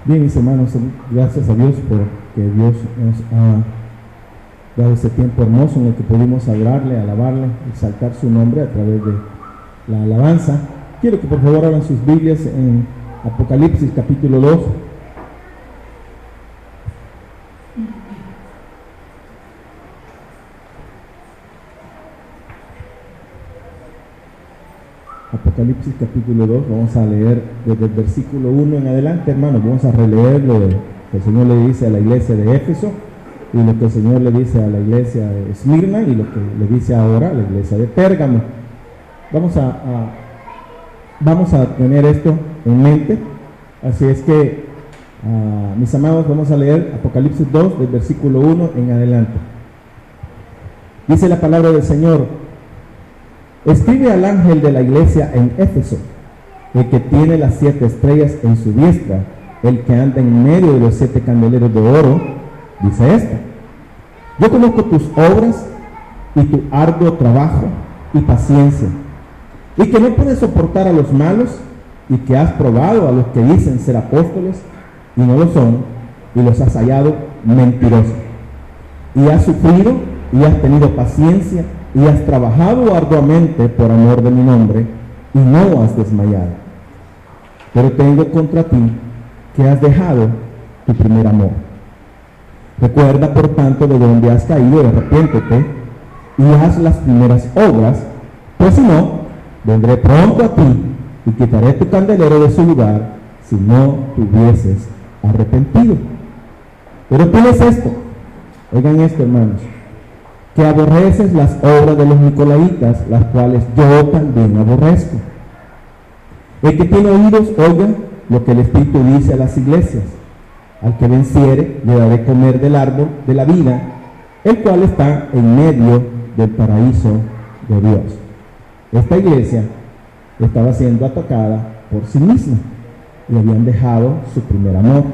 Bien, mis hermanos, gracias a Dios porque Dios nos ha dado este tiempo hermoso en el que pudimos adorarle, alabarle, exaltar su nombre a través de la alabanza. Quiero que por favor abran sus Biblias en Apocalipsis capítulo 2. Apocalipsis capítulo 2, vamos a leer desde el versículo 1 en adelante, hermanos. Vamos a releer lo que el Señor le dice a la iglesia de Éfeso y lo que el Señor le dice a la iglesia de Esmirna y lo que le dice ahora a la iglesia de Pérgamo. Vamos a tener esto en mente, así es que, mis amados, vamos a leer Apocalipsis 2 del versículo 1 en adelante. Dice la palabra del Señor: escribe al ángel de la iglesia en Éfeso, el que tiene las 7 estrellas en su diestra, el que anda en medio de los 7 candeleros de oro, dice esto: yo conozco tus obras y tu arduo trabajo y paciencia, y que no puedes soportar a los malos, y que has probado a los que dicen ser apóstoles y no lo son, y los has hallado mentirosos, y has sufrido y has tenido paciencia, y has trabajado arduamente por amor de mi nombre, y no has desmayado. Pero tengo contra ti que has dejado tu primer amor. Recuerda, por tanto, de donde has caído, y arrepiéntete, y haz las primeras obras, pues si no, vendré pronto a ti, y quitaré tu candelero de su lugar, si no te hubieses arrepentido. Pero tienes esto, oigan esto, hermanos, que aborreces las obras de los nicolaitas, las cuales yo también aborrezco. El que tiene oídos, oiga lo que el Espíritu dice a las iglesias. Al que venciere, le daré comer del árbol de la vida, el cual está en medio del paraíso de Dios. Esta iglesia estaba siendo atacada por sí misma y habían dejado su primer amor.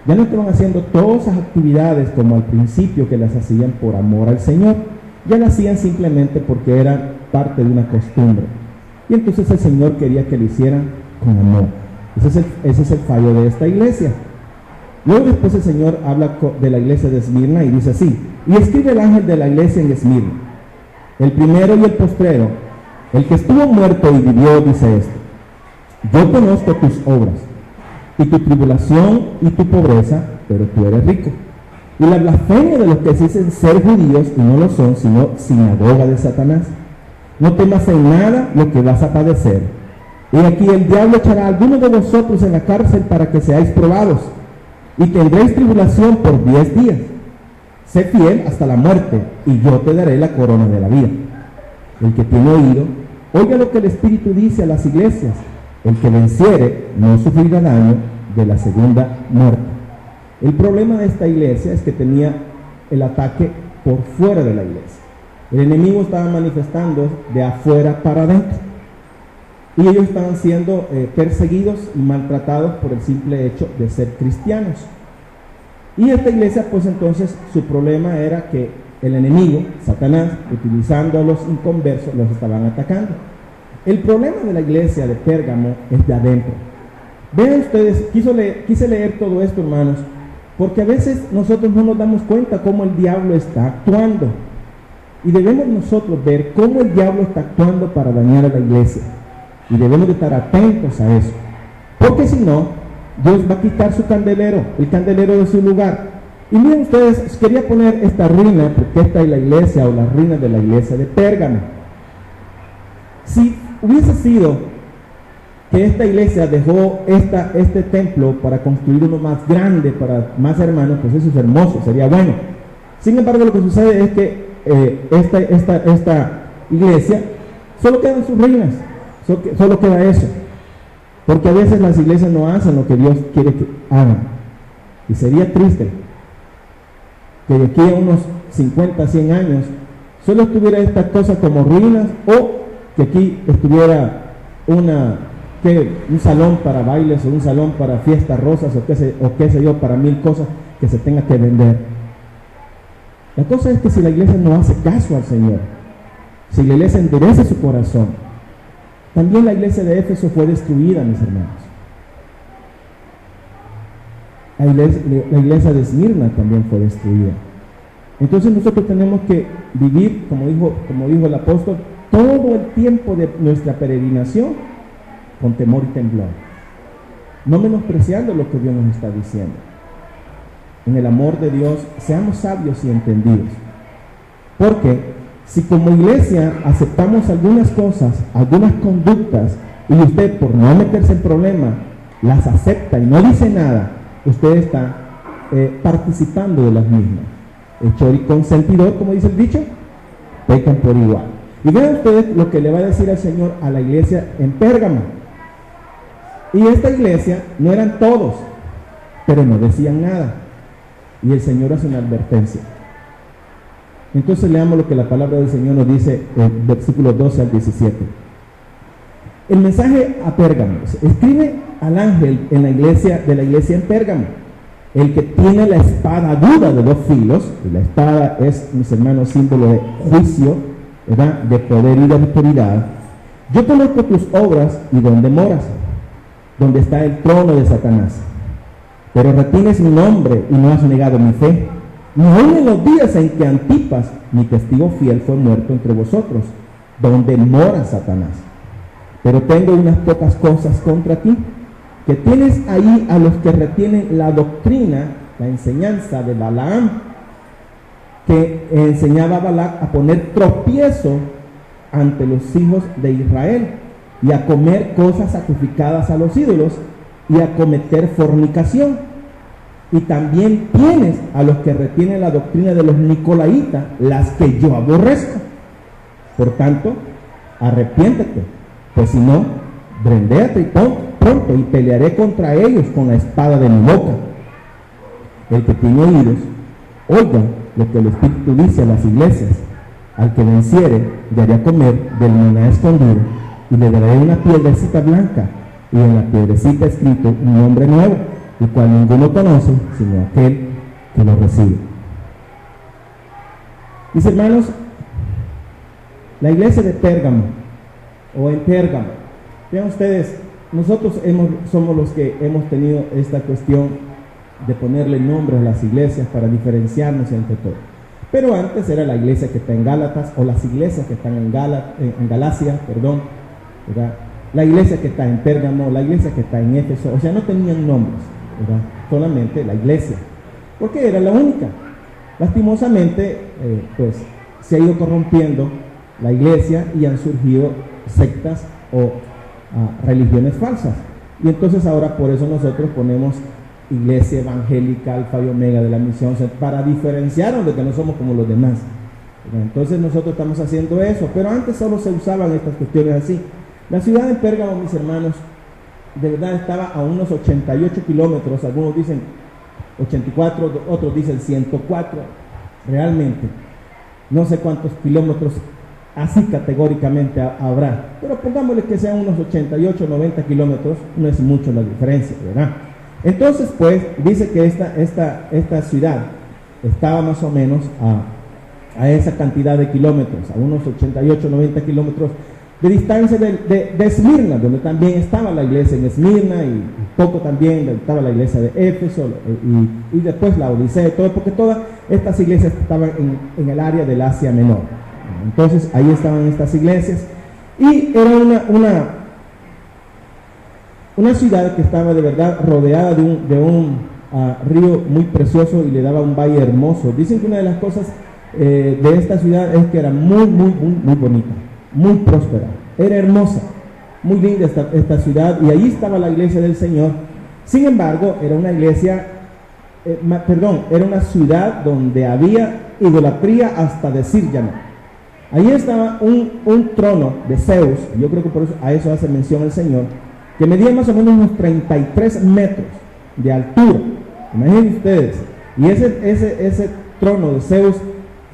Ya no estaban haciendo todas esas actividades como al principio, que las hacían por amor al Señor. Ya las hacían simplemente porque eran parte de una costumbre. Y entonces el Señor quería que lo hicieran con amor. Ese es el fallo de esta iglesia. Luego después el Señor habla de la iglesia de Esmirna y dice así: y escribe el ángel de la iglesia en Esmirna, el primero y el postrero, el que estuvo muerto y vivió, dice esto: yo conozco tus obras, y tu tribulación y tu pobreza, pero tú eres rico, y la blasfemia de los que se dicen ser judíos y no lo son, sino sinagoga de Satanás. No temas en nada lo que vas a padecer. Y aquí el diablo echará a algunos de vosotros en la cárcel para que seáis probados, y tendréis tribulación por 10 días. Sé fiel hasta la muerte, y yo te daré la corona de la vida. El que tiene oído, oiga lo que el Espíritu dice a las iglesias. El que venciere no sufrirá daño de la segunda muerte. El problema de esta iglesia es que tenía el ataque por fuera de la iglesia. El enemigo estaba manifestando de afuera para adentro. Y ellos estaban siendo perseguidos y maltratados por el simple hecho de ser cristianos. Y esta iglesia, pues entonces, su problema era que el enemigo, Satanás, utilizando a los inconversos, los estaban atacando. El problema de la iglesia de Pérgamo es de adentro. Vean ustedes, quise leer todo esto, hermanos, porque a veces nosotros no nos damos cuenta cómo el diablo está actuando. Y debemos nosotros ver cómo el diablo está actuando para dañar a la iglesia. Y debemos de estar atentos a eso. Porque si no, Dios va a quitar su candelero, el candelero de su lugar. Y miren ustedes, quería poner esta ruina, porque esta es la iglesia o las ruinas de la iglesia de Pérgamo. Si hubiese sido que esta iglesia dejó este templo para construir uno más grande, para más hermanos, pues eso es hermoso, sería bueno. Sin embargo, lo que sucede es que esta iglesia solo quedan sus ruinas, solo queda eso. Porque a veces las iglesias no hacen lo que Dios quiere que hagan. Y sería triste que de aquí a unos 50, 100 años solo estuviera esta cosa como ruinas, o que aquí estuviera un salón para bailes, o un salón para fiestas rosas, o qué sé yo, para 1000 cosas que se tenga que vender. La cosa es que si la iglesia no hace caso al Señor, si la iglesia endurece su corazón, también la iglesia de Éfeso fue destruida, mis hermanos. La iglesia de Esmirna también fue destruida. Entonces nosotros tenemos que vivir, como dijo el apóstol, todo el tiempo de nuestra peregrinación con temor y temblor, no menospreciando lo que Dios nos está diciendo. En el amor de Dios, seamos sabios y entendidos. Porque si como iglesia aceptamos algunas cosas, algunas conductas, y usted por no meterse en problemas las acepta y no dice nada, usted está participando de las mismas. Hechor y consentidor, como dice el dicho, pecan por igual. Y vean ustedes lo que le va a decir al Señor a la iglesia en Pérgamo. Y esta iglesia no eran todos, pero no decían nada. Y el Señor hace una advertencia. Entonces leamos lo que la palabra del Señor nos dice en versículos 12 al 17. El mensaje a Pérgamo. Escribe al ángel en la iglesia en Pérgamo, el que tiene la espada aguda de 2 filos, y la espada es, mis hermanos, símbolo de juicio, ¿verdad?, de poder y de autoridad. Yo conozco tus obras y dónde moras, donde está el trono de Satanás, pero retienes mi nombre y no has negado mi fe, ni aun en los días en que Antipas, mi testigo fiel, fue muerto entre vosotros, donde mora Satanás. Pero tengo unas pocas cosas contra ti, que tienes ahí a los que retienen la doctrina, la enseñanza de Balaam, que enseñaba a Balac a poner tropiezo ante los hijos de Israel, y a comer cosas sacrificadas a los ídolos, y a cometer fornicación. Y también tienes a los que retienen la doctrina de los nicolaitas, las que yo aborrezco. Por tanto, arrepiéntete, pues si no, brendéate y pronto, y pelearé contra ellos con la espada de mi boca. El que tiene oídos, oiga lo que el Espíritu dice a las iglesias. Al que venciere, le haré a comer del maná escondido, y le daré una piedrecita blanca, y en la piedrecita escrito un nombre nuevo, el cual ninguno conoce, sino aquel que lo recibe. Mis hermanos, la iglesia de Pérgamo, o en Pérgamo, vean ustedes, nosotros somos los que hemos tenido esta cuestión de ponerle nombres a las iglesias para diferenciarnos entre todos. Pero antes era la iglesia que está en Gálatas, o las iglesias que están en Galacia, ¿verdad? La iglesia que está en Pérgamo, la iglesia que está en Éfeso, o sea, no tenían nombres, ¿verdad? Solamente la iglesia, porque era la única. Lastimosamente, pues se ha ido corrompiendo la iglesia y han surgido sectas o religiones falsas. Y entonces ahora por eso nosotros ponemos iglesia evangélica, alfa y omega de la misión, para diferenciarnos de que no somos como los demás. Entonces nosotros estamos haciendo eso, pero antes solo se usaban estas cuestiones así. La ciudad de Pérgamo, mis hermanos, de verdad estaba a unos 88 kilómetros, algunos dicen 84, otros dicen 104, realmente no sé cuántos kilómetros así categóricamente habrá, pero pongámosle que sean unos 88, 90 kilómetros, no es mucho la diferencia, ¿verdad? Entonces, pues, dice que esta ciudad estaba más o menos a esa cantidad de kilómetros, a unos 88, 90 kilómetros de distancia de Esmirna, donde también estaba la iglesia en Esmirna, y poco también estaba la iglesia de Éfeso, y después la Odisea y todo, porque todas estas iglesias estaban en el área del Asia Menor. Entonces ahí estaban estas iglesias, y era una ciudad que estaba de verdad rodeada de un río muy precioso, y le daba un valle hermoso. Dicen que una de las cosas de esta ciudad es que era muy bonita, muy próspera, era hermosa, muy linda esta ciudad, y allí estaba la iglesia del Señor. Sin embargo, era una iglesia, era una ciudad donde había idolatría hasta decir ya no. Allí estaba un trono de Zeus, yo creo que por eso, a eso hace mención el Señor, que medía más o menos unos 33 metros de altura. Imaginen ustedes, y ese trono de Zeus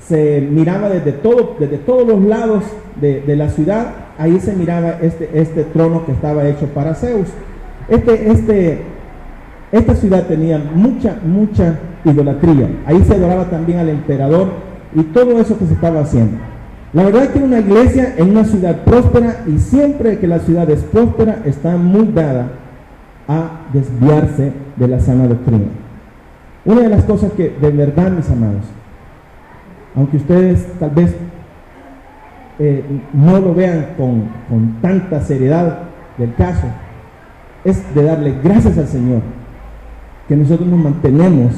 se miraba desde todos los lados de la ciudad. Ahí se miraba este trono que estaba hecho para Zeus. Esta ciudad tenía mucha idolatría. Ahí se adoraba también al emperador y todo eso que se estaba haciendo. La verdad es que una iglesia en una ciudad próspera, y siempre que la ciudad es próspera, está muy dada a desviarse de la sana doctrina. Una de las cosas que de verdad, mis amados, aunque ustedes tal vez no lo vean con tanta seriedad del caso, es de darle gracias al Señor que nosotros nos mantenemos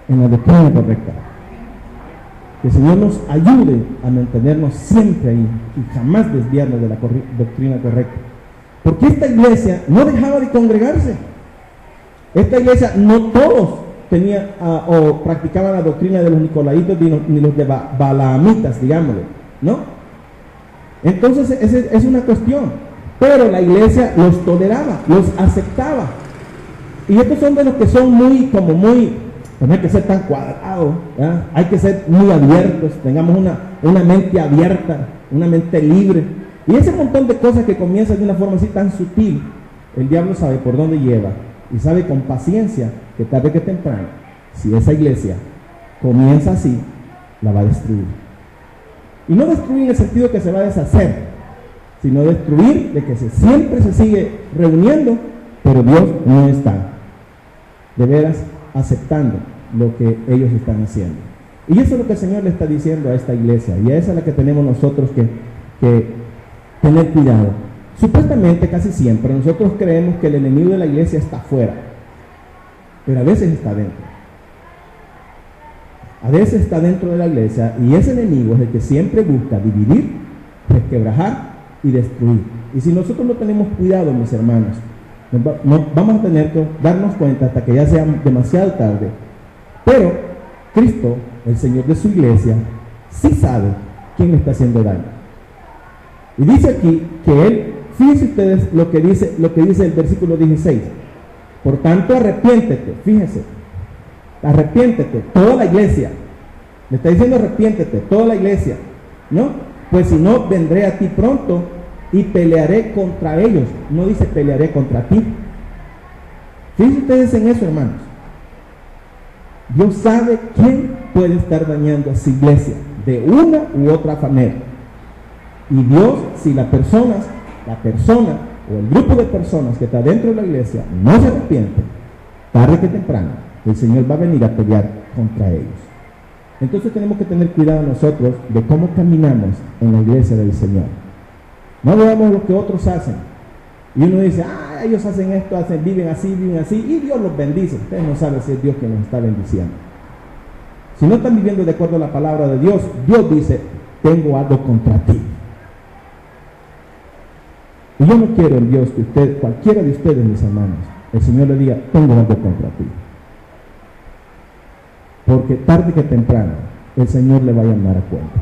en la doctrina correcta. Que el Señor nos ayude a mantenernos siempre ahí y jamás desviarnos de la doctrina correcta. Porque esta iglesia no dejaba de congregarse. Esta iglesia no todos tenían o practicaban la doctrina de los nicolaitas ni los de balaamitas, digámoslo, ¿no? Entonces es una cuestión. Pero la iglesia los toleraba, los aceptaba. Y estos son de los que son no hay que ser tan cuadrados, ¿verdad? Hay que ser muy abiertos, tengamos una mente abierta, una mente libre. Y ese montón de cosas que comienzan de una forma así tan sutil, el diablo sabe por dónde lleva y sabe con paciencia que tarde que temprano, si esa iglesia comienza así, la va a destruir. Y no destruir en el sentido que se va a deshacer, sino destruir de que siempre se sigue reuniendo, pero Dios no está de veras aceptando lo que ellos están haciendo. Y eso es lo que el Señor le está diciendo a esta iglesia, y a esa es la que tenemos nosotros que tener cuidado. Supuestamente, casi siempre, nosotros creemos que el enemigo de la iglesia está afuera, pero a veces está dentro. A veces está dentro de la iglesia, y ese enemigo es el que siempre busca dividir, resquebrajar y destruir. Y si nosotros no tenemos cuidado, mis hermanos, vamos a tener que darnos cuenta hasta que ya sea demasiado tarde. Pero Cristo, el Señor de su iglesia, sí sabe quién le está haciendo daño. Y dice aquí que Él, fíjense ustedes lo que dice el versículo 16. Por tanto, arrepiéntete, fíjense, arrepiéntete, toda la iglesia. Le está diciendo arrepiéntete, toda la iglesia, ¿no? Pues si no, vendré a ti pronto y pelearé contra ellos. No dice pelearé contra ti. Fíjense ustedes en eso, hermanos. Dios sabe quién puede estar dañando a su iglesia de una u otra manera. Y Dios, si la persona o el grupo de personas que está dentro de la iglesia no se arrepiente, tarde que temprano, el Señor va a venir a pelear contra ellos. Entonces tenemos que tener cuidado nosotros de cómo caminamos en la iglesia del Señor. No veamos lo que otros hacen. Y uno dice, ellos hacen esto, viven así, y Dios los bendice. Ustedes no saben si es Dios quien los está bendiciendo. Si no están viviendo de acuerdo a la palabra de Dios, Dios dice, tengo algo contra ti. Y yo no quiero en Dios que cualquiera de ustedes, mis hermanos, el Señor le diga, tengo algo contra ti. Porque tarde que temprano, el Señor le va a llamar a cuentas.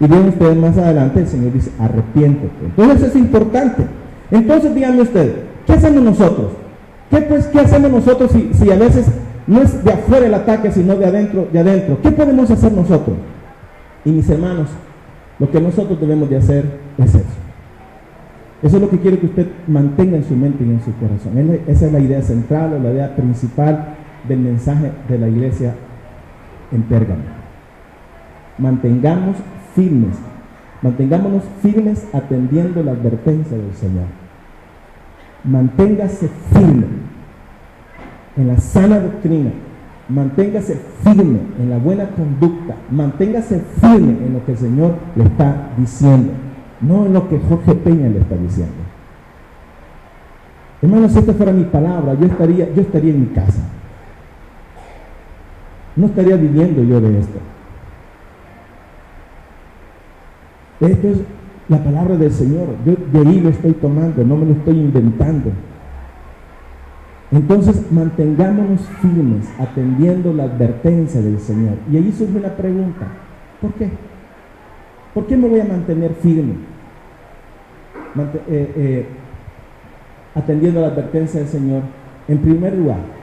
Y bien ustedes más adelante, el Señor dice, arrepiéntete. Entonces es importante. Entonces díganme ustedes, ¿qué hacemos nosotros? ¿Qué hacemos nosotros si a veces no es de afuera el ataque, sino de adentro? ¿Qué podemos hacer nosotros? Y mis hermanos, lo que nosotros debemos de hacer es eso. Eso es lo que quiero que usted mantenga en su mente y en su corazón. Esa es la idea central o la idea principal del mensaje de la iglesia en Pérgamo. Mantengámonos firmes atendiendo la advertencia del Señor. Manténgase firme en la sana doctrina, manténgase firme en la buena conducta, manténgase firme en lo que el Señor le está diciendo, no en lo que Jorge Peña le está diciendo. Hermanos, si esta fuera mi palabra, yo estaría en mi casa. No estaría viviendo yo de esto. Esto es la palabra del Señor. Yo de ahí lo estoy tomando, no me lo estoy inventando. Entonces, mantengámonos firmes, atendiendo la advertencia del Señor. Y allí surge una pregunta. ¿Por qué? ¿Por qué me voy a mantener firme? Atendiendo la advertencia del Señor. En primer lugar,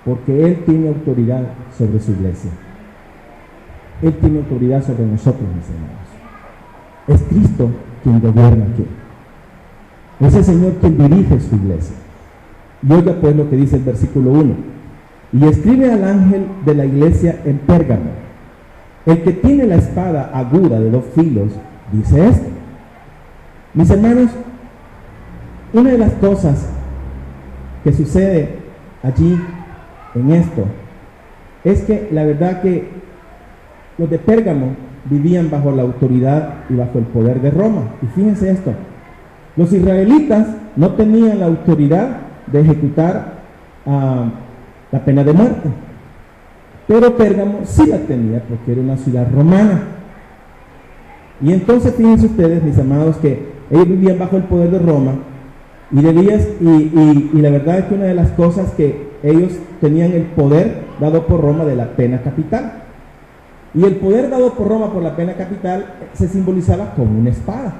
porque Él tiene autoridad sobre su iglesia. Él tiene autoridad sobre nosotros, mis hermanos. Es Cristo quien gobierna aquí. Es el Señor quien dirige su iglesia. Y oiga pues lo que dice el versículo 1. Y escribe al ángel de la iglesia en Pérgamo, el que tiene la espada aguda de 2 filos, dice esto. Mis hermanos, una de las cosas que sucede allí en esto es que la verdad que los de Pérgamo vivían bajo la autoridad y bajo el poder de Roma. Y fíjense esto, los israelitas no tenían la autoridad de ejecutar la pena de muerte, pero Pérgamo sí la tenía porque era una ciudad romana. Y entonces fíjense ustedes, mis amados, que ellos vivían bajo el poder de Roma y la verdad es que una de las cosas que ellos tenían el poder dado por Roma de la pena capital. Y el poder dado por Roma por la pena capital se simbolizaba con una espada.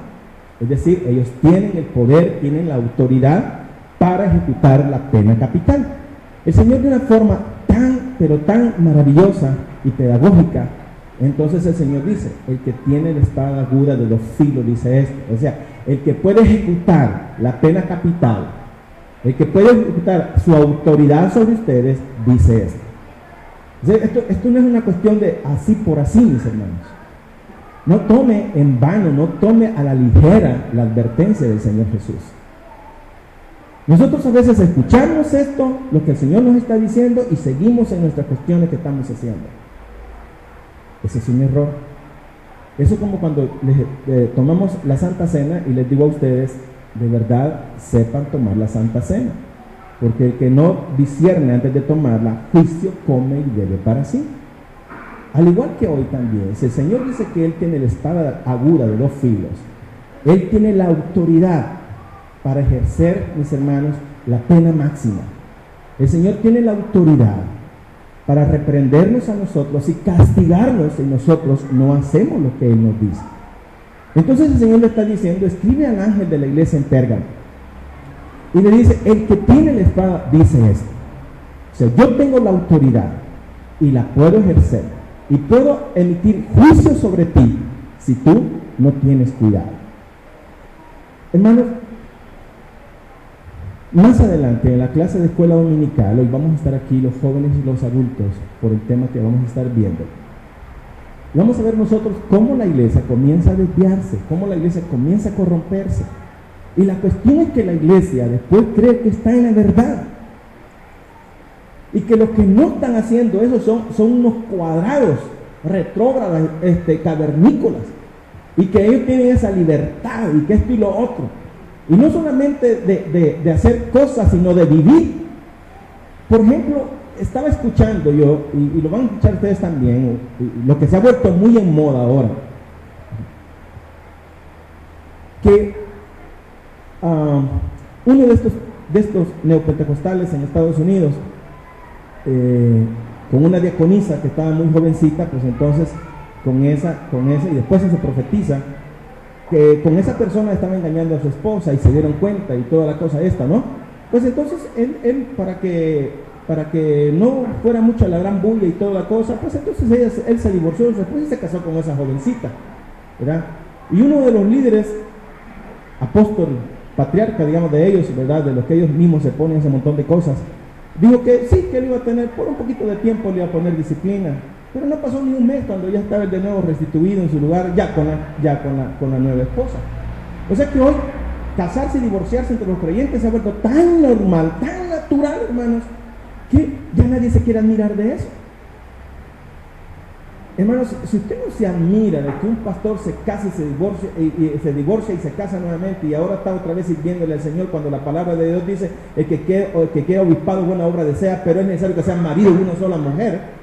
Es decir, ellos tienen el poder, tienen la autoridad para ejecutar la pena capital. El Señor, de una forma tan, pero tan maravillosa y pedagógica, entonces el Señor dice, el que tiene la espada aguda de 2 filos, dice esto. O sea, el que puede ejecutar la pena capital, el que puede ejecutar su autoridad sobre ustedes, dice esto. O sea, esto no es una cuestión de así por así, mis hermanos. No tome en vano, no tome a la ligera la advertencia del Señor Jesús. Nosotros a veces escuchamos esto, lo que el Señor nos está diciendo, y seguimos en nuestras cuestiones que estamos haciendo. Ese es un error. Eso es como cuando tomamos la Santa Cena y les digo a ustedes, de verdad, sepan tomar la Santa Cena. Porque el que no discierne antes de tomarla, juicio come y bebe para sí. Al igual que hoy también, si el Señor dice que Él tiene la espada aguda de 2 filos, Él tiene la autoridad para ejercer, mis hermanos, la pena máxima. El Señor tiene la autoridad para reprendernos a nosotros y castigarnos si nosotros no hacemos lo que Él nos dice. Entonces el Señor le está diciendo, escribe al ángel de la iglesia en Pérgamo. Y le dice, el que tiene la espada dice esto. O sea, yo tengo la autoridad y la puedo ejercer. Y puedo emitir juicio sobre ti si tú no tienes cuidado. Hermanos, más adelante en la clase de escuela dominical, hoy vamos a estar aquí los jóvenes y los adultos por el tema que vamos a estar viendo. Vamos a ver nosotros cómo la iglesia comienza a desviarse, cómo la iglesia comienza a corromperse. Y la cuestión es que la iglesia después cree que está en la verdad. Y que los que no están haciendo eso son unos cuadrados, retrógradas, cavernícolas. Y que ellos tienen esa libertad y que esto y lo otro. Y no solamente de hacer cosas, sino de vivir. Por ejemplo, estaba escuchando yo, y lo van a escuchar ustedes también, lo que se ha vuelto muy en moda ahora. Que uno de estos neopentecostales en Estados Unidos, con una diaconisa que estaba muy jovencita, pues entonces con esa, y después se profetiza que con esa persona estaba engañando a su esposa y se dieron cuenta y toda la cosa esta, ¿no? Pues entonces él para que no fuera mucha la gran bulla y toda la cosa, pues entonces él se divorció de su esposa y se casó con esa jovencita, ¿verdad? Y uno de los líderes, apóstol, patriarca, digamos, de ellos, ¿verdad? De los que ellos mismos se ponen ese montón de cosas, dijo que sí, que él iba a tener, por un poquito de tiempo le iba a poner disciplina, pero no pasó ni un mes cuando ya estaba de nuevo restituido en su lugar, ya con la nueva esposa. O sea que hoy, casarse y divorciarse entre los creyentes se ha vuelto tan normal, tan natural, hermanos, que ya nadie se quiere admirar de eso. Hermanos, si usted no se admira de que un pastor se case y se divorcia y se casa nuevamente y ahora está otra vez sirviéndole al Señor, cuando la palabra de Dios dice el que queda obispado buena obra desea, pero es necesario que sea marido de una sola mujer.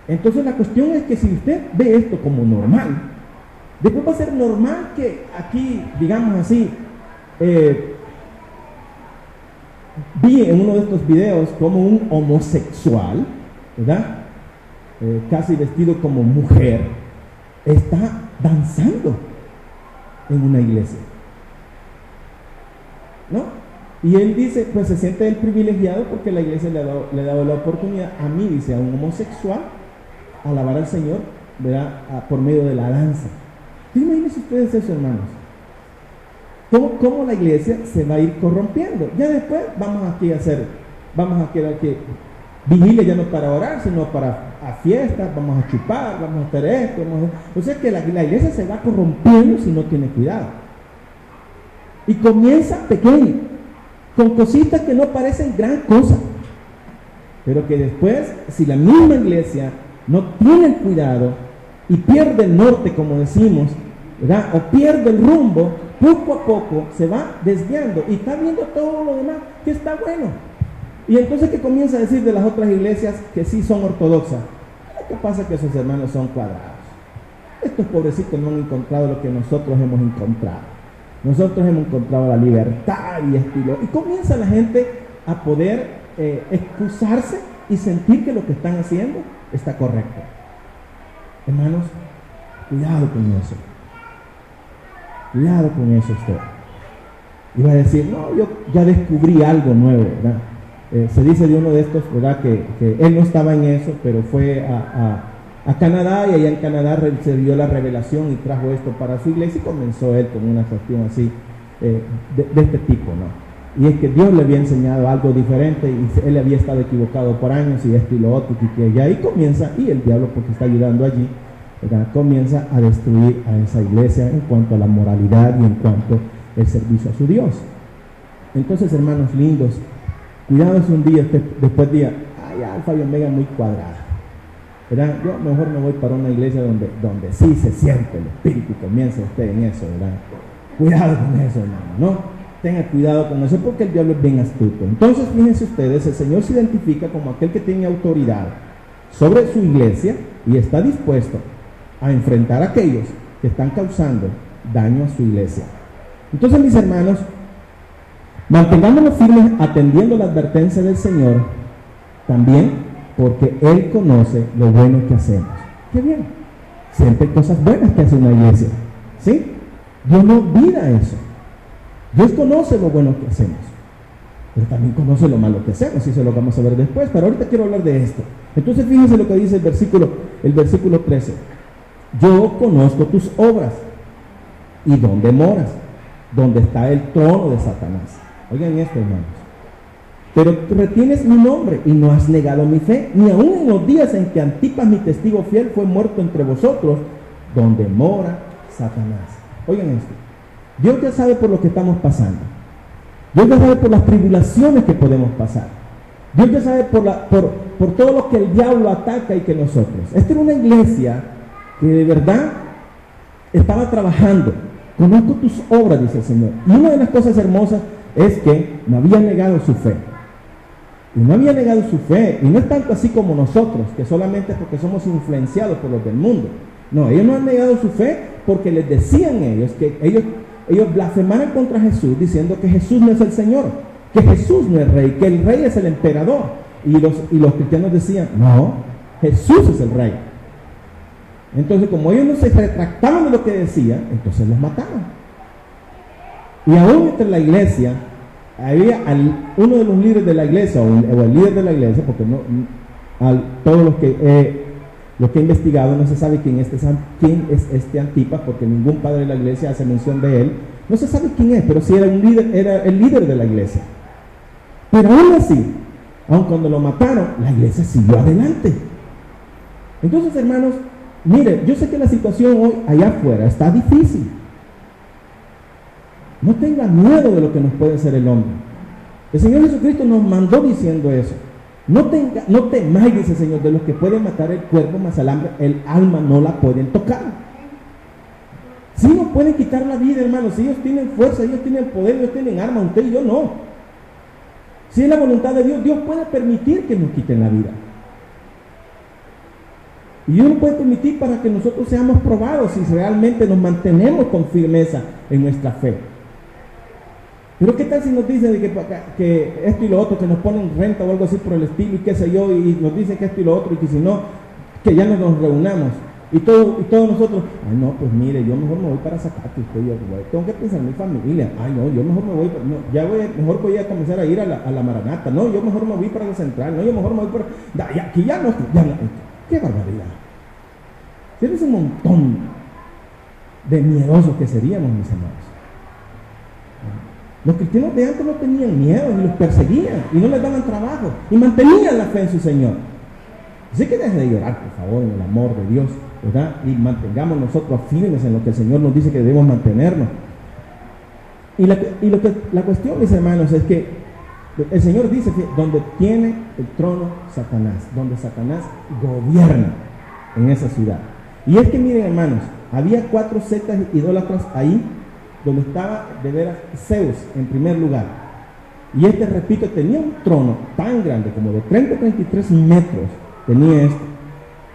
Entonces la cuestión es que si usted ve esto como normal, después va a ser normal que aquí, digamos así, vi en uno de estos videos como un homosexual, ¿verdad? Casi vestido como mujer, está danzando en una iglesia, ¿no? Y él dice, pues se siente él privilegiado porque la iglesia le ha dado la oportunidad, a mí, dice, a un homosexual, a alabar al Señor, ¿verdad? Por medio de la danza. Imagínense ustedes eso, hermanos. ¿Cómo la iglesia se va a ir corrompiendo? Ya después vamos a quedar que vigilia ya no para orar, sino para fiestas, vamos a chupar, vamos a hacer esto, o sea que la iglesia se va corrompiendo si no tiene cuidado. Y comienza pequeño, con cositas que no parecen gran cosa. pero que después, si la misma iglesia no tiene el cuidado y pierde el norte, como decimos, ¿verdad?, o pierde el rumbo, poco a poco se va desviando y está viendo todo lo demás que está bueno. Y entonces que comienza a decir de las otras iglesias que sí son ortodoxas. Lo que pasa es que esos hermanos son cuadrados. Estos pobrecitos no han encontrado lo que nosotros hemos encontrado. Nosotros hemos encontrado la libertad y estilo. Y comienza la gente a poder excusarse y sentir que lo que están haciendo está correcto. Hermanos, cuidado con eso. Cuidado con eso usted. Iba a decir, no, yo ya descubrí algo nuevo, ¿verdad? Se dice de uno de estos, ¿verdad?, que él no estaba en eso, pero fue a Canadá, y allá en Canadá se dio la revelación y trajo esto para su iglesia, y comenzó él con una cuestión así, de este tipo, ¿no? Y es que Dios le había enseñado algo diferente, y él había estado equivocado por años, y esto y lo otro, y ahí comienza, y el diablo, porque está ayudando allí, ¿verdad?, comienza a destruir a esa iglesia en cuanto a la moralidad y en cuanto al servicio a su Dios. Entonces, hermanos lindos, cuidado si un día usted después diga, ay, Alfa y Omega muy cuadrada, ¿verdad? Yo mejor me voy para una iglesia donde sí se siente el espíritu, comienza usted en eso, ¿verdad? Cuidado con eso, hermano, ¿no? Tenga cuidado con eso, porque el diablo es bien astuto. Entonces, fíjense ustedes, el Señor se identifica como aquel que tiene autoridad sobre su iglesia y está dispuesto a enfrentar a aquellos que están causando daño a su iglesia. Entonces, mis hermanos, mantengámonos firmes atendiendo la advertencia del Señor, también porque Él conoce lo bueno que hacemos. ¡Qué bien! Siempre hay cosas buenas que hace una iglesia, ¿sí? Dios no olvida eso. Dios conoce lo bueno que hacemos, pero también conoce lo malo que hacemos, y eso lo vamos a ver después, pero ahorita quiero hablar de esto. Entonces, fíjense lo que dice el versículo 13. Yo conozco tus obras y dónde moras, donde está el trono de Satanás. Oigan esto, hermanos. Pero tú retienes mi nombre y no has negado mi fe, ni aun en los días en que Antipas, mi testigo fiel, fue muerto entre vosotros, donde mora Satanás. Oigan esto. Dios ya sabe por lo que estamos pasando. Dios ya sabe por las tribulaciones que podemos pasar. Dios ya sabe por todo lo que el diablo ataca y que nosotros. Esta era una iglesia que de verdad estaba trabajando. Conozco tus obras, dice el Señor. Y una de las cosas hermosas es que no había negado su fe. Y no había negado su fe. Y no es tanto así como nosotros, que solamente es porque somos influenciados por los del mundo. No, ellos no han negado su fe porque les decían ellos que ellos blasfemaran contra Jesús, diciendo que Jesús no es el Señor, que Jesús no es rey, que el rey es el emperador. Y los cristianos decían, no, Jesús es el rey. Entonces, como ellos no se retractaban de lo que decían, entonces los mataban. Y aún entre la iglesia, había uno de los líderes de la iglesia, o el líder de la iglesia, porque todos los que he investigado no se sabe quién es este Antipas, porque ningún padre de la iglesia hace mención de él. No se sabe quién es, pero sí era el líder de la iglesia. Pero aún así, aun cuando lo mataron, la iglesia siguió adelante. Entonces, hermanos, mire, yo sé que la situación hoy allá afuera está difícil. No tenga miedo de lo que nos puede hacer el hombre. El Señor Jesucristo nos mandó diciendo eso. No temáis, dice el Señor, de los que pueden matar el cuerpo, mas el alma no la pueden tocar. Si nos pueden quitar la vida, hermanos, si ellos tienen fuerza, ellos tienen poder, ellos tienen armas, usted y yo no. Si es la voluntad de Dios, Dios puede permitir que nos quiten la vida. Y Dios lo puede permitir para que nosotros seamos probados si realmente nos mantenemos con firmeza en nuestra fe. Pero ¿qué tal si nos dicen que esto y lo otro, que nos ponen renta o algo así por el estilo y qué sé yo, y nos dicen que esto y lo otro, y que si no, que ya no nos reunamos? Y todos nosotros, ay no, pues mire, yo mejor me voy para Zacate, tengo que pensar en mi familia, ay no, yo mejor me voy, mejor voy a comenzar a ir a la Maranata, no, yo mejor me voy para la Central, no, yo mejor me voy para, aquí ya no, qué barbaridad. Tienes un montón de miedosos que seríamos, mis hermanos. Los cristianos de antes no tenían miedo y los perseguían y no les daban trabajo y mantenían la fe en su Señor. Así que deje de llorar, por favor, en el amor de Dios, ¿verdad? Y mantengamos nosotros firmes en lo que el Señor nos dice que debemos mantenernos. Y la cuestión, mis hermanos, es que El Señor dice que donde tiene el trono Satanás, donde Satanás gobierna en esa ciudad. Y es que miren, hermanos, había 4 sectas idólatras ahí, donde estaba de veras Zeus en primer lugar. Y repito, tenía un trono tan grande, como de 30-33 metros, tenía esto.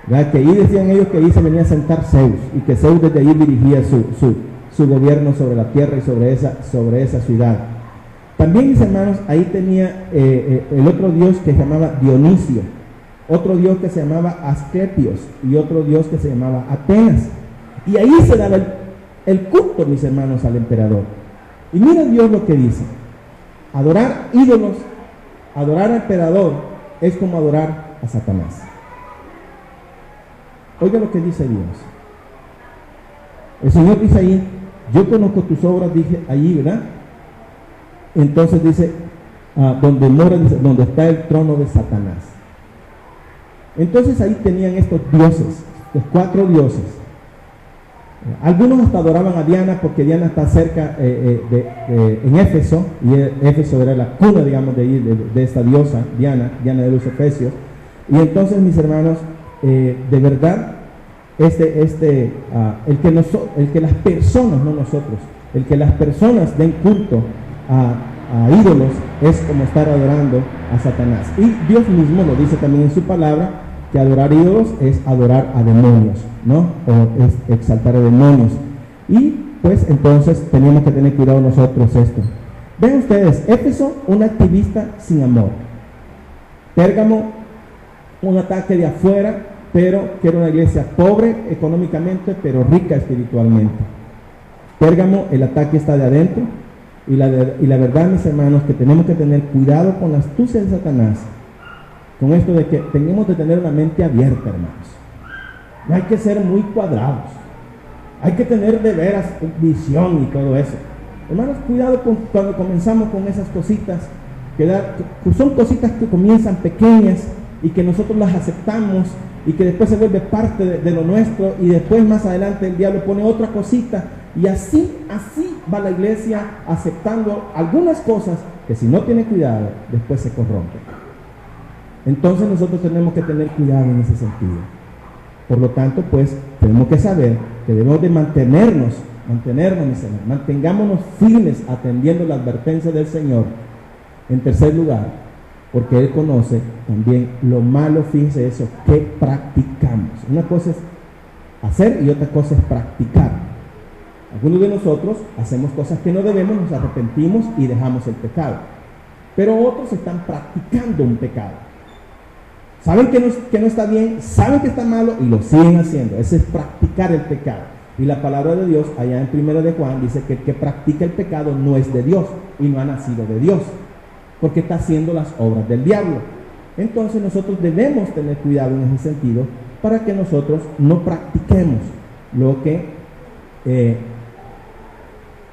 ¿Verdad? Que ahí decían ellos que ahí se venía a sentar Zeus, y que Zeus desde ahí dirigía su gobierno sobre la tierra y sobre esa ciudad. También, mis hermanos, ahí tenía el otro dios que se llamaba Dionisio, otro dios que se llamaba Asclepios y otro dios que se llamaba Atenas. Y ahí se daba el culto, mis hermanos, al emperador. Y mira Dios lo que dice: adorar ídolos, adorar al emperador, es como adorar a Satanás. Oiga lo que dice Dios. El Señor dice ahí: yo conozco tus obras, dije allí, ¿verdad? Entonces dice, donde mora, dice, donde está el trono de Satanás. Entonces ahí tenían estos dioses, los 4 dioses. Algunos hasta adoraban a Diana, porque Diana está cerca en Éfeso, y Éfeso era la cuna, digamos, de esta diosa, Diana de los Efesios. Y entonces, mis hermanos, de verdad, el que las personas, no nosotros, el que las personas den culto a ídolos es como estar adorando a Satanás. Y Dios mismo lo dice también en su palabra, que adorar ídolos es adorar a demonios, ¿no? O es exaltar a demonios. Y pues entonces tenemos que tener cuidado nosotros esto. Ven ustedes, Éfeso, una activista sin amor. Pérgamo, un ataque de afuera, pero que era una iglesia pobre económicamente, pero rica espiritualmente. Pérgamo, el ataque está de adentro. Y la verdad, mis hermanos, que tenemos que tener cuidado con la astucia de Satanás, con esto de que tenemos que tener una mente abierta, hermanos. No hay que ser muy cuadrados, hay que tener de veras visión y todo eso. Hermanos, cuidado cuando comenzamos con esas cositas, que son cositas que comienzan pequeñas y que nosotros las aceptamos y que después se vuelve parte de lo nuestro, y después más adelante el diablo pone otra cosita, y así va la iglesia aceptando algunas cosas que, si no tiene cuidado, después se corrompen. Entonces nosotros tenemos que tener cuidado en ese sentido. Por lo tanto, pues tenemos que saber que debemos de mantenernos, mis hermanos, mantengámonos firmes atendiendo la advertencia del Señor. En tercer lugar, porque Él conoce también lo malo, fíjense eso, que practicamos. Una cosa es hacer y otra cosa es practicar. Algunos de nosotros hacemos cosas que no debemos, nos arrepentimos y dejamos el pecado. Pero otros están practicando un pecado. Saben que no está bien, saben que está malo y lo siguen haciendo. Ese es practicar el pecado. Y la palabra de Dios, allá en 1 de Juan, dice que el que practica el pecado no es de Dios y no ha nacido de Dios, porque está haciendo las obras del diablo. Entonces nosotros debemos tener cuidado en ese sentido, para que nosotros no practiquemos lo que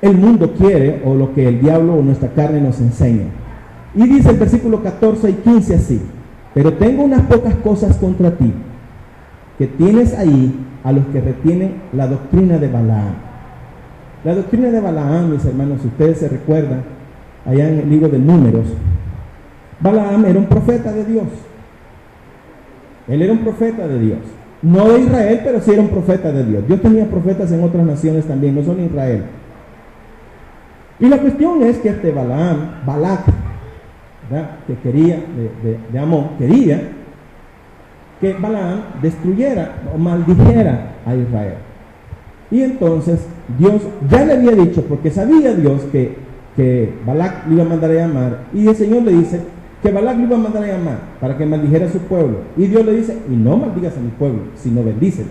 el mundo quiere, o lo que el diablo o nuestra carne nos enseña. Y dice el versículo 14 y 15 así: pero tengo unas pocas cosas contra ti, que tienes ahí a los que retienen la doctrina de Balaam. La doctrina de Balaam, mis hermanos, si ustedes se recuerdan, allá en el libro de Números, Balaam era un profeta de Dios. Él era un profeta de Dios. No de Israel, pero sí era un profeta de Dios. Dios tenía profetas en otras naciones también, no solo en Israel. Y la cuestión es que Balac, ¿verdad?, que quería, de Amón, quería que Balaam destruyera o maldijera a Israel. Y entonces Dios ya le había dicho, porque sabía Dios que Balac le iba a mandar a llamar, y el Señor le dice que Balac le iba a mandar a llamar para que maldijera a su pueblo. Y Dios le dice: y no maldigas a mi pueblo, sino bendícelo.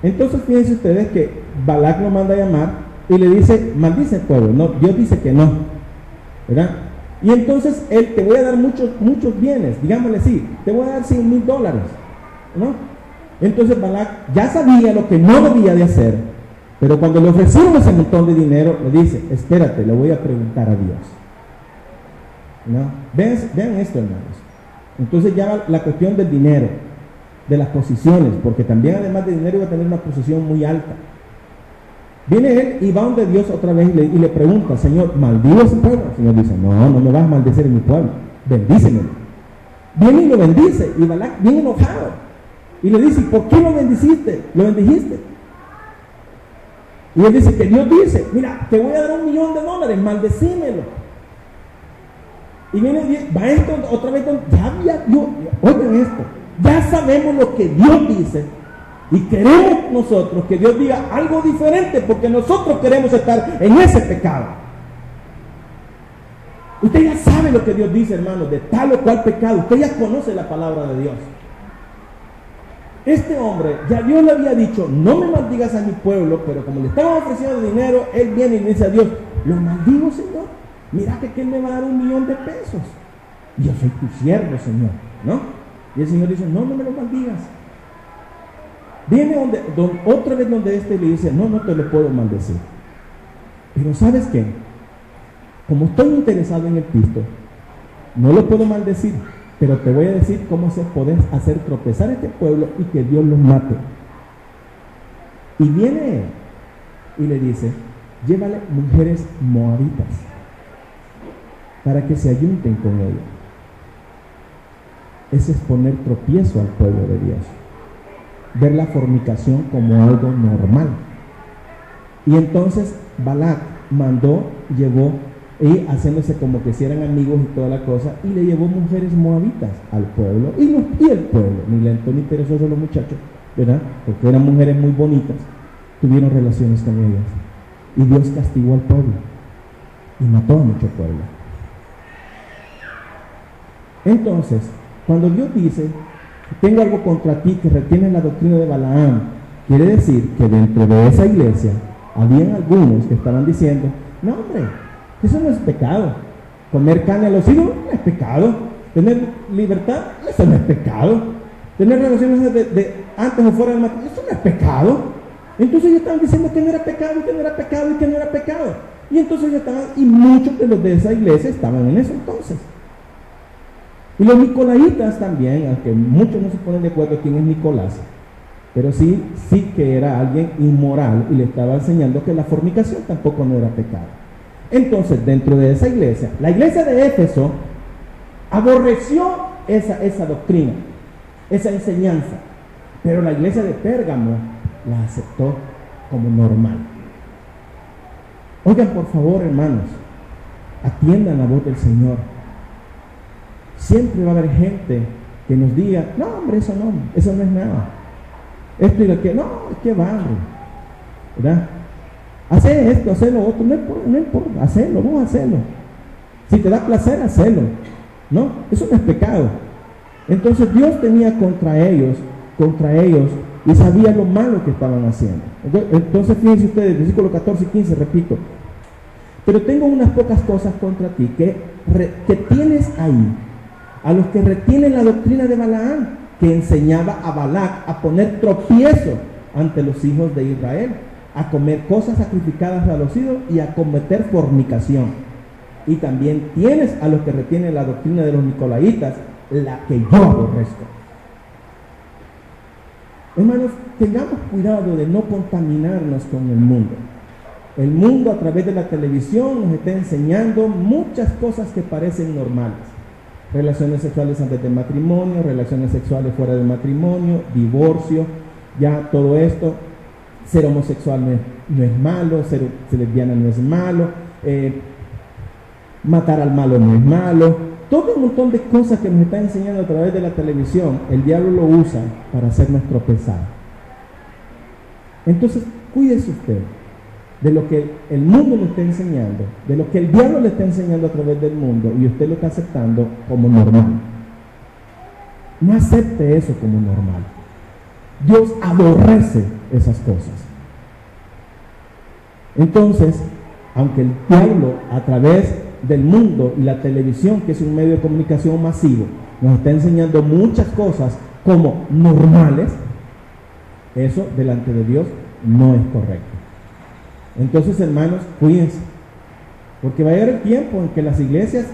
Entonces fíjense ustedes que Balac lo manda a llamar y le dice: maldice al pueblo. No, Dios dice que no, ¿verdad? Y entonces él: te voy a dar muchos bienes, digámosle así, te voy a dar $100,000, ¿no? Entonces Balac ya sabía lo que no debía de hacer, pero cuando le ofrecieron ese montón de dinero, le dice: espérate, le voy a preguntar a Dios, ¿no? Vean esto, hermanos. Entonces ya la cuestión del dinero, de las posiciones, porque también además de dinero iba a tener una posición muy alta. Viene él y va donde Dios otra vez y le pregunta, Señor, ¿maldigo a ese pueblo? El Señor dice, no, no me vas a maldecir en mi pueblo, bendícemelo. Viene y lo bendice, y Balac viene enojado, y le dice, ¿por qué lo bendiciste? ¿Lo bendijiste? Y él dice que Dios dice, mira, te voy a dar $1,000,000, maldecímelo. Y viene, va esto otra vez, ya había Dios, oigan esto, ya sabemos lo que Dios dice, y queremos nosotros que Dios diga algo diferente, porque nosotros queremos estar en ese pecado. Usted ya sabe lo que Dios dice, hermanos, de tal o cual pecado. Usted ya conoce la palabra de Dios. Este hombre, ya Dios le había dicho, no me maldigas a mi pueblo, pero como le estaban ofreciendo dinero, él viene y le dice a Dios, lo maldigo, Señor. Mira que él me va a dar $1,000,000. Yo soy tu siervo, Señor, ¿no? Y el Señor dice, no me lo maldigas. Viene otra vez donde este le dice, no te lo puedo maldecir. Pero ¿sabes qué? Como estoy interesado en el pisto, no lo puedo maldecir, pero te voy a decir cómo poder hacer tropezar a este pueblo y que Dios los mate. Y viene él y le dice, llévale mujeres moabitas para que se ayunten con ella. Ese es poner tropiezo al pueblo de Dios. Ver la fornicación como algo normal. Y entonces Balac llevó, y haciéndose como que si eran amigos y toda la cosa, y le llevó mujeres moabitas al pueblo, y el pueblo, ni lento ni perezoso los muchachos, ¿verdad? Porque eran mujeres muy bonitas, tuvieron relaciones con ellas, y Dios castigó al pueblo, y mató a mucho pueblo. Entonces, cuando Dios dice, tengo algo contra ti que retienes la doctrina de Balaam, quiere decir que dentro de esa iglesia habían algunos que estaban diciendo, no hombre, eso no es pecado, comer carne a los ídolos no es pecado, tener libertad, eso no es pecado, tener relaciones de antes o fuera del matrimonio, eso no es pecado. Entonces ellos estaban diciendo que no era pecado, y que no era pecado, y que no era pecado, y entonces ellos estaban, y muchos de los de esa iglesia estaban en eso entonces. Y los nicolaitas también, aunque muchos no se ponen de acuerdo quién es Nicolás, pero sí que era alguien inmoral y le estaba enseñando que la fornicación tampoco no era pecado. Entonces, dentro de esa iglesia, la iglesia de Éfeso aborreció esa doctrina, esa enseñanza, pero la iglesia de Pérgamo la aceptó como normal. Oigan, por favor, hermanos, atiendan la voz del Señor. Siempre va a haber gente que nos diga, no hombre, eso no es nada. Esto y lo que, no, ¿qué va, hombre? ¿Verdad? Hace esto, hace lo otro, no importa, hacelo, vos hacelo. Si te da placer, hacelo. No, eso no es pecado. Entonces Dios tenía contra ellos, y sabía lo malo que estaban haciendo. Entonces fíjense ustedes, versículo 14 y 15, repito. Pero tengo unas pocas cosas contra ti que tienes ahí, a los que retienen la doctrina de Balaam, que enseñaba a Balac a poner tropiezo ante los hijos de Israel, a comer cosas sacrificadas a los ídolos y a cometer fornicación. Y también tienes a los que retienen la doctrina de los nicolaitas, la que yo aborrezco. Hermanos, tengamos cuidado de no contaminarnos con el mundo. El mundo a través de la televisión nos está enseñando muchas cosas que parecen normales. Relaciones sexuales antes del matrimonio, relaciones sexuales fuera del matrimonio, divorcio, ya todo esto. Ser homosexual no es malo, ser lesbiana no es malo, matar al malo no es malo. Todo un montón de cosas que nos está enseñando a través de la televisión, el diablo lo usa para hacernos tropezar. Entonces, cuídese usted de lo que el mundo le está enseñando, de lo que el diablo le está enseñando a través del mundo, y usted lo está aceptando como normal. No acepte eso como normal. Dios aborrece esas cosas. Entonces, aunque el diablo a través del mundo y la televisión, que es un medio de comunicación masivo, nos está enseñando muchas cosas como normales, eso delante de Dios no es correcto. Entonces, hermanos, cuídense, porque va a llegar el tiempo en que las iglesias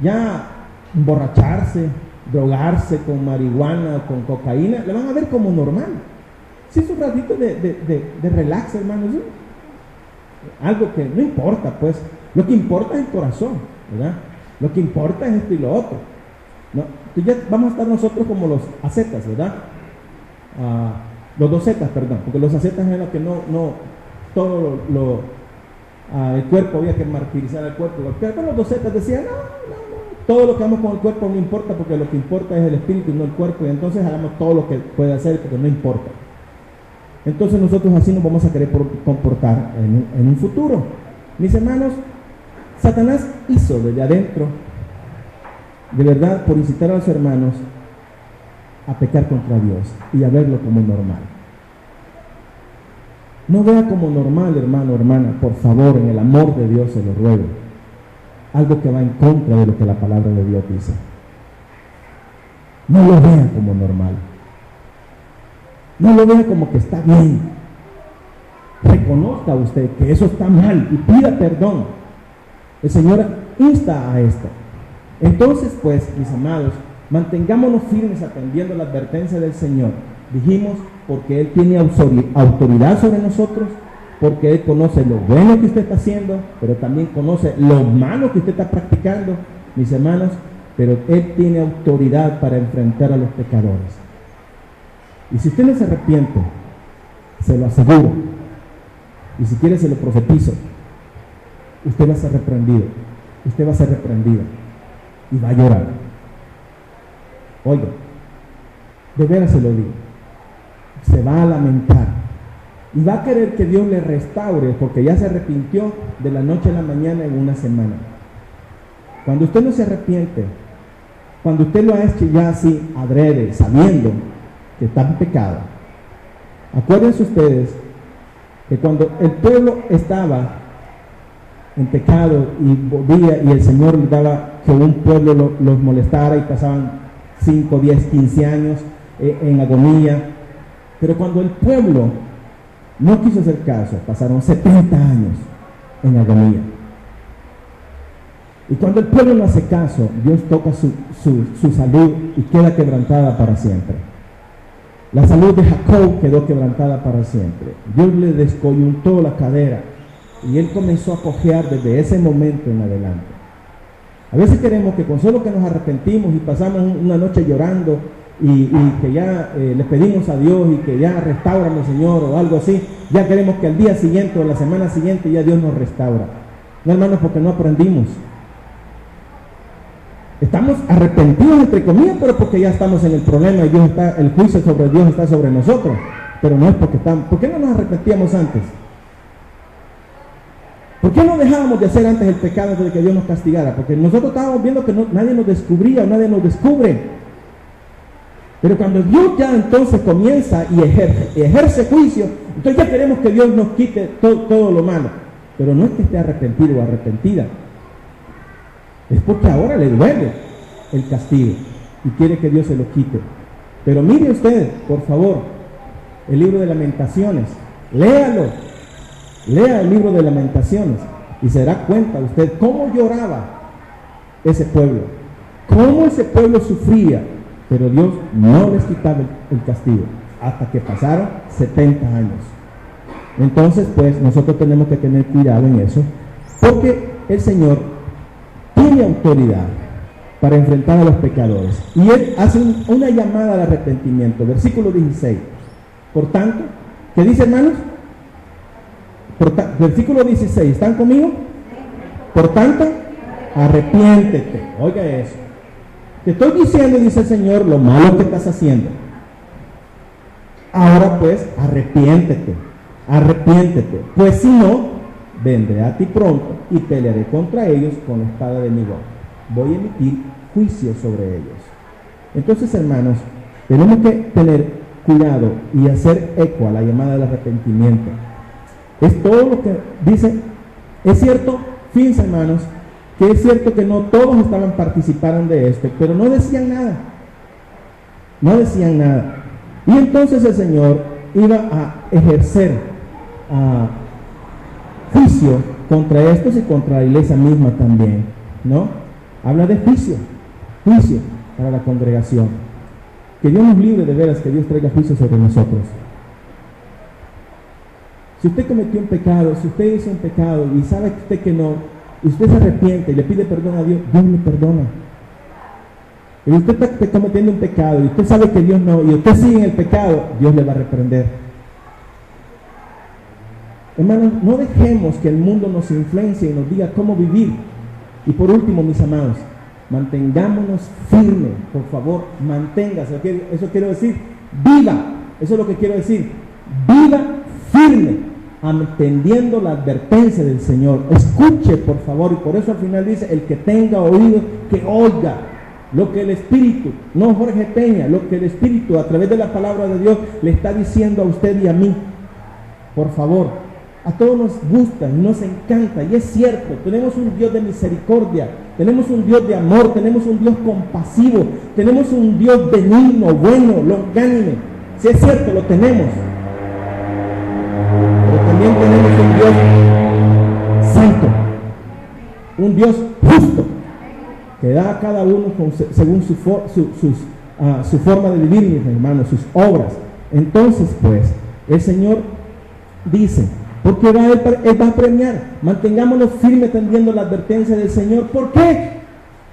ya emborracharse, drogarse con marihuana o con cocaína, le van a ver como normal. Si es un ratito de relax, hermanos, ¿sí? algo que no importa, pues. Lo que importa es el corazón, ¿verdad? Lo que importa es esto y lo otro, ¿no? Entonces ya vamos a estar nosotros como los ascetas, ¿verdad? Los docetas, perdón, porque los ascetas eran los que no todo el cuerpo había que martirizar al cuerpo. Pero los docetas decían, no, todo lo que hagamos con el cuerpo no importa, porque lo que importa es el espíritu y no el cuerpo, y entonces hagamos todo lo que puede hacer, porque no importa. Entonces nosotros así nos vamos a querer comportar en un futuro. Mis hermanos, Satanás hizo desde adentro, de verdad, por incitar a los hermanos a pecar contra Dios y a verlo como normal. No vea como normal, hermano, hermana, por favor, en el amor de Dios se lo ruego, algo que va en contra de lo que la palabra de Dios dice. No lo vea como normal. No lo vea como que está bien. Reconozca usted que eso está mal y pida perdón. El Señor insta a esto. Entonces, pues, mis amados, mantengámonos firmes atendiendo la advertencia del Señor. Dijimos, porque Él tiene autoridad sobre nosotros, porque Él conoce lo bueno que usted está haciendo, pero también conoce lo malo que usted está practicando, mis hermanos, pero Él tiene autoridad para enfrentar a los pecadores. Y si usted no se arrepiente, se lo aseguro, y si quiere se lo profetizo, usted va a ser reprendido, usted va a ser reprendida, y va a llorar. Oiga, de veras se lo digo, se va a lamentar, y va a querer que Dios le restaure, porque ya se arrepintió de la noche a la mañana en una semana. Cuando usted no se arrepiente, cuando usted lo ha hecho ya así, adrede, sabiendo que está en pecado, acuérdense ustedes que cuando el pueblo estaba en pecado y volvía y el Señor le daba que un pueblo los molestara y pasaban 5, 10, 15 años en agonía, pero cuando el pueblo no quiso hacer caso, pasaron 70 años en agonía. Y cuando el pueblo no hace caso, Dios toca su salud y queda quebrantada para siempre. La salud de Jacob quedó quebrantada para siempre. Dios le descoyuntó la cadera y él comenzó a cojear desde ese momento en adelante. A veces queremos que con solo que nos arrepentimos y pasamos una noche llorando y que ya le pedimos a Dios y que ya restaurame, Señor, o algo así, ya queremos que al día siguiente o la semana siguiente ya Dios nos restaura. No, hermanos, porque no aprendimos. Estamos arrepentidos, entre comillas, pero porque ya estamos en el problema y Dios está, el juicio sobre Dios está sobre nosotros. Pero no es porque estamos. ¿Por qué no nos arrepentíamos antes? ¿Por qué no dejábamos de hacer antes el pecado antes de que Dios nos castigara? Porque nosotros estábamos viendo que nadie nos descubría o nadie nos descubre. Pero cuando Dios ya entonces comienza y ejerce juicio, entonces ya queremos que Dios nos quite todo lo malo. Pero no es que esté arrepentido o arrepentida. Es porque ahora le duele el castigo y quiere que Dios se lo quite. Pero mire usted, por favor, el libro de Lamentaciones. Léalo. Lea el libro de Lamentaciones y se dará cuenta usted cómo lloraba ese pueblo, cómo ese pueblo sufría, pero Dios no les quitaba el castigo hasta que pasaron 70 años. Entonces, pues, nosotros tenemos que tener cuidado en eso, porque el Señor tiene autoridad para enfrentar a los pecadores. Y Él hace una llamada al arrepentimiento. Versículo 16. Por tanto, ¿qué dice, hermanos? Versículo 16, ¿están conmigo? Por tanto, arrepiéntete. Oiga eso. Te estoy diciendo, dice el Señor, lo malo que estás haciendo. Ahora pues, arrepiéntete. Pues si no, vendré a ti pronto y pelearé contra ellos con la espada de mi boca. Voy a emitir juicio sobre ellos. Entonces, hermanos, tenemos que tener cuidado y hacer eco a la llamada del arrepentimiento. Es todo lo que dice. Es cierto, fíjense, hermanos, que es cierto que no todos participaron de esto, pero no decían nada. Y entonces el Señor iba a ejercer juicio contra estos y contra la iglesia misma también, ¿no? Habla de juicio para la congregación. Que Dios nos libre de veras, que Dios traiga juicio sobre nosotros. Si usted cometió un pecado, si usted hizo un pecado y sabe que usted que no, y usted se arrepiente y le pide perdón a Dios, Dios le perdona. Y usted está cometiendo un pecado y usted sabe que Dios no, y usted sigue en el pecado, Dios le va a reprender. Hermanos, no dejemos que el mundo nos influencie y nos diga cómo vivir. Y por último, mis amados, mantengámonos firmes, por favor, manténgase. Eso quiero decir, viva, eso es lo que quiero decir, viva firme, atendiendo la advertencia del Señor. Escuche, por favor, y por eso al final dice, el que tenga oído, que oiga lo que el Espíritu, no Jorge Peña, lo que el Espíritu a través de la palabra de Dios le está diciendo a usted y a mí. Por favor, a todos nos gusta, nos encanta, y es cierto, tenemos un Dios de misericordia, tenemos un Dios de amor, tenemos un Dios compasivo, tenemos un Dios benigno, bueno, longánime. Si es cierto, lo tenemos. Pero también tenemos un Dios santo, un Dios justo, que da a cada uno según su forma de vivir, mis hermanos, sus obras. Entonces, pues, el Señor dice, porque Él va a premiar. Mantengámonos firmes atendiendo la advertencia del Señor. ¿Por qué?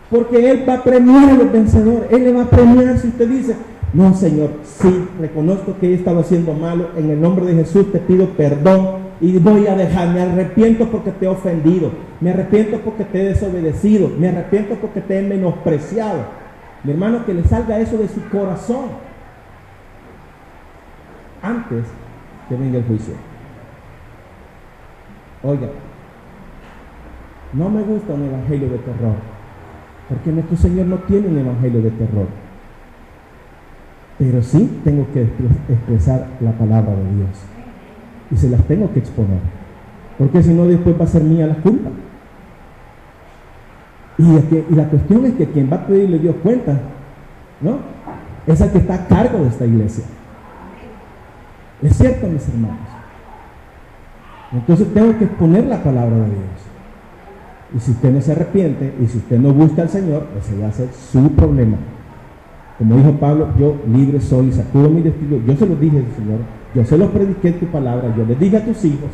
Porque Él va a premiar a los vencedores. Él le va a premiar si usted dice, no, Señor, sí, reconozco que he estado haciendo malo, en el nombre de Jesús te pido perdón y voy a dejar, me arrepiento porque te he ofendido, me arrepiento porque te he desobedecido, me arrepiento porque te he menospreciado. Mi hermano, que le salga eso de su corazón antes que venga el juicio. Oiga, no me gusta un evangelio de terror, porque nuestro Señor no tiene un evangelio de terror, pero sí tengo que expresar la palabra de Dios y se las tengo que exponer, porque si no después va a ser mía la culpa. Y la cuestión es que quien va a pedirle a Dios cuenta, ¿no?, es el que está a cargo de esta iglesia. Es cierto, mis hermanos. Entonces tengo que exponer la palabra de Dios. Y si usted no se arrepiente, y si usted no busca al Señor, ese va a ser su problema. Como dijo Pablo, yo libre soy y sacudo mi destino. Yo se los dije al Señor, yo se los prediqué en tu palabra, yo les dije a tus hijos,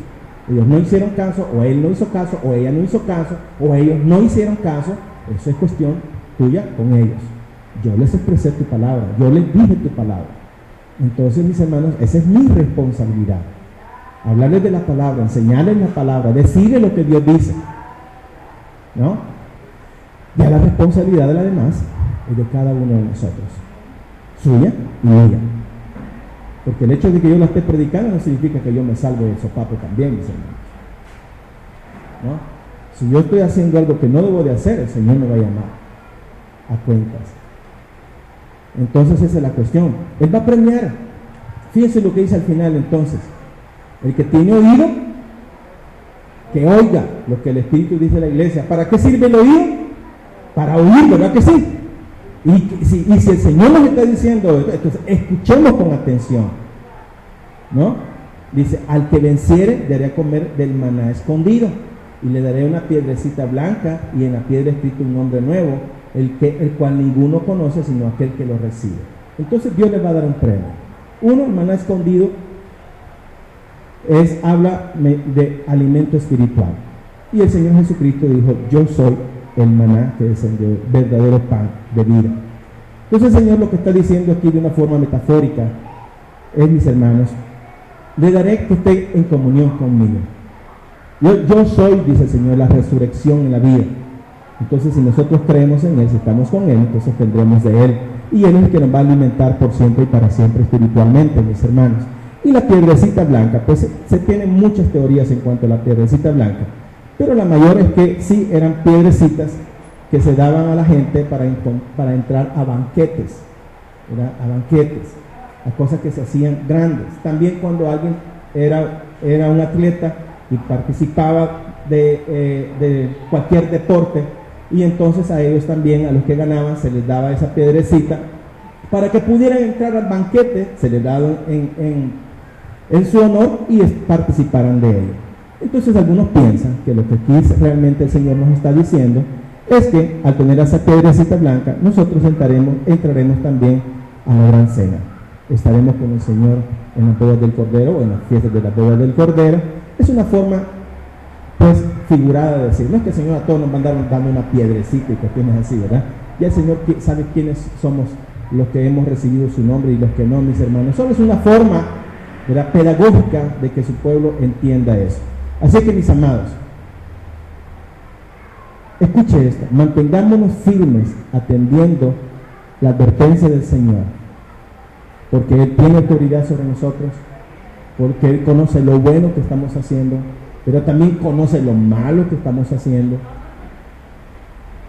ellos no hicieron caso, o él no hizo caso, o ella no hizo caso, o ellos no hicieron caso. Eso es cuestión tuya con ellos. Yo les expresé tu palabra, yo les dije tu palabra. Entonces, mis hermanos, esa es mi responsabilidad. Hablarles de la palabra, enseñarles la palabra, decirles lo que Dios dice, ¿no? Ya la responsabilidad de la demás es de cada uno de nosotros, suya y mía. Porque el hecho de que yo la esté predicando no significa que yo me salve del sopapo también, mis hermanos, ¿no? Si yo estoy haciendo algo que no debo de hacer, el Señor me va a llamar a cuentas. Entonces esa es la cuestión. Él va a premiar. Fíjense lo que dice al final entonces. El que tiene oído, que oiga lo que el Espíritu dice a la iglesia. ¿Para qué sirve el oído? Para oír, ¿verdad que sí? Y si el Señor nos está diciendo esto, entonces escuchemos con atención, ¿no? Dice, al que venciere, daré a comer del maná escondido, y le daré una piedrecita blanca, y en la piedra escrito un nombre nuevo, el cual ninguno conoce, sino aquel que lo recibe. Entonces Dios le va a dar un premio. Uno, el maná escondido, habla de alimento espiritual. Y el Señor Jesucristo dijo, yo soy el maná que descendió, verdadero pan de vida. Entonces el Señor lo que está diciendo aquí de una forma metafórica es, mis hermanos, le daré que esté en comunión conmigo. Yo soy, dice el Señor, la resurrección y la vida. Entonces si nosotros creemos en Él, si estamos con Él, entonces tendremos de Él. Y Él es el que nos va a alimentar por siempre y para siempre espiritualmente, mis hermanos. Y la piedrecita blanca, pues se tienen muchas teorías en cuanto a la piedrecita blanca, pero la mayor es que sí eran piedrecitas que se daban a la gente para entrar a banquetes, ¿verdad? A banquetes, a cosas que se hacían grandes. También cuando alguien era un atleta y participaba de cualquier deporte, y entonces a ellos también, a los que ganaban, se les daba esa piedrecita para que pudieran entrar al banquete, se les daba en su honor y participaran de ello. Entonces algunos piensan que lo que aquí realmente el Señor nos está diciendo es que al tener esa piedrecita blanca, nosotros entraremos también a la gran cena. estaremos con el Señor en las bodas del Cordero o en las fiestas de las bodas del Cordero. Es una forma, pues, figurada de decir, no es que el Señor a todos nos mandaron dando una piedrecita y cuestiones así, ¿verdad? Ya el Señor sabe quiénes somos los que hemos recibido su nombre y los que no, mis hermanos. Solo es una forma, ¿verdad?, pedagógica de que su pueblo entienda eso. Así que, mis amados, escuche esto, mantengámonos firmes atendiendo la advertencia del Señor, porque Él tiene autoridad sobre nosotros, porque Él conoce lo bueno que estamos haciendo, pero también conoce lo malo que estamos haciendo,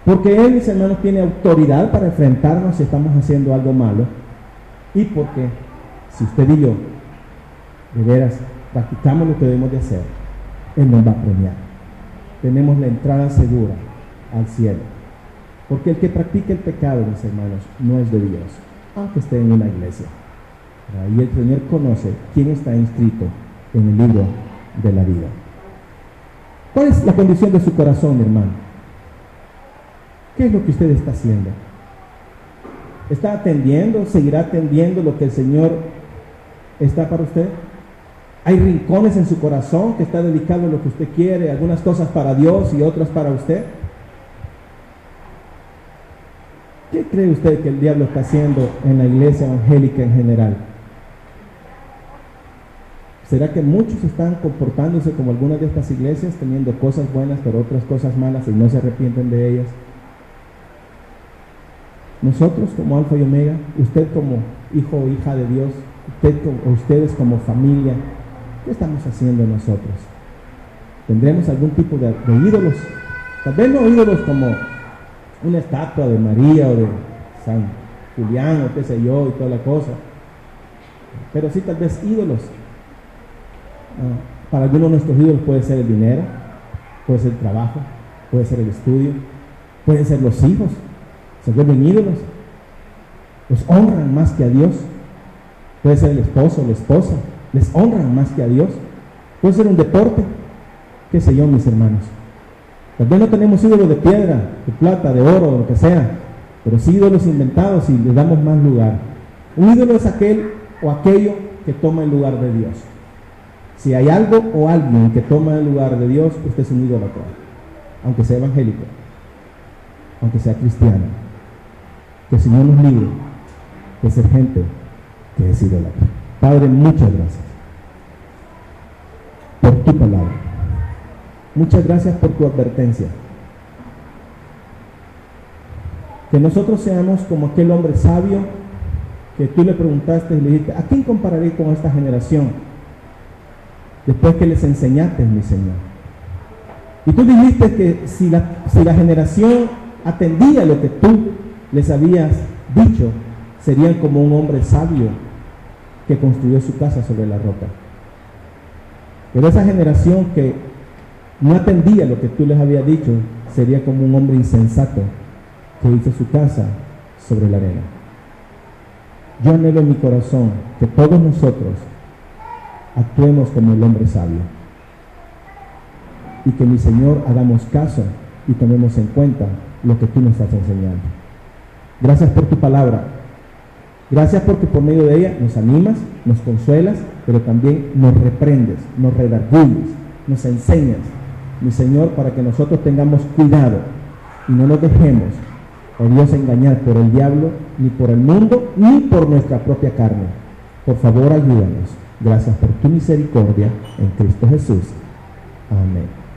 porque Él, mis hermanos, tiene autoridad para enfrentarnos si estamos haciendo algo malo, y porque si usted y yo de veras practicamos lo que debemos de hacer, Él nos va a premiar. Tenemos la entrada segura al cielo, porque el que practica el pecado, mis hermanos, no es de Dios, aunque esté en una iglesia. Y el Señor conoce quién está inscrito en el libro de la vida. ¿Cuál es la condición de su corazón, mi hermano? ¿Qué es lo que usted está haciendo? ¿Está atendiendo, seguirá atendiendo lo que el Señor está para usted? ¿Hay rincones en su corazón que está dedicado a lo que usted quiere, algunas cosas para Dios y otras para usted? ¿Qué cree usted que el diablo está haciendo en la iglesia evangélica en general? ¿Será que muchos están comportándose como algunas de estas iglesias, teniendo cosas buenas pero otras cosas malas y no se arrepienten de ellas? Nosotros como Alfa y Omega, usted como hijo o hija de Dios, ustedes como familia, ¿qué estamos haciendo nosotros? ¿Tendremos algún tipo de ídolos? Tal vez no ídolos como una estatua de María o de San Julián o qué sé yo y toda la cosa, pero sí tal vez ídolos. Para algunos de nuestros ídolos puede ser el dinero, puede ser el trabajo, puede ser el estudio, pueden ser los hijos, se vuelven ídolos, los honran más que a Dios. Puede ser el esposo o la esposa, les honran más que a Dios. Puede ser un deporte, qué sé yo, mis hermanos. Tal vez no tenemos ídolos de piedra, de plata, de oro, lo que sea, pero sí ídolos inventados y les damos más lugar. Un ídolo es aquel o aquello que toma el lugar de Dios. Si hay algo o alguien que toma el lugar de Dios, usted es un idólatra, aunque sea evangélico, aunque sea cristiano. Que el Señor nos libre de ser gente que es idólatra. Padre, muchas gracias por tu palabra. Muchas gracias por tu advertencia. Que nosotros seamos como aquel hombre sabio que tú le preguntaste y le dijiste, ¿a quién compararé con esta generación? Después que les enseñaste, mi Señor. Y tú dijiste que si la generación atendía lo que tú les habías dicho, serían como un hombre sabio que construyó su casa sobre la roca. Pero esa generación que no atendía lo que tú les habías dicho, sería como un hombre insensato que hizo su casa sobre la arena. Yo anhelo en mi corazón que todos nosotros actuemos como el hombre sabio y que, mi Señor, hagamos caso y tomemos en cuenta lo que tú nos estás enseñando. Gracias por tu palabra. Gracias porque por medio de ella nos animas, nos consuelas, pero también nos reprendes, nos redarguyes, nos enseñas, mi Señor, para que nosotros tengamos cuidado y no nos dejemos, oh Dios, engañar por el diablo, ni por el mundo, ni por nuestra propia carne. Por favor, ayúdanos. Gracias por tu misericordia en Cristo Jesús. Amén.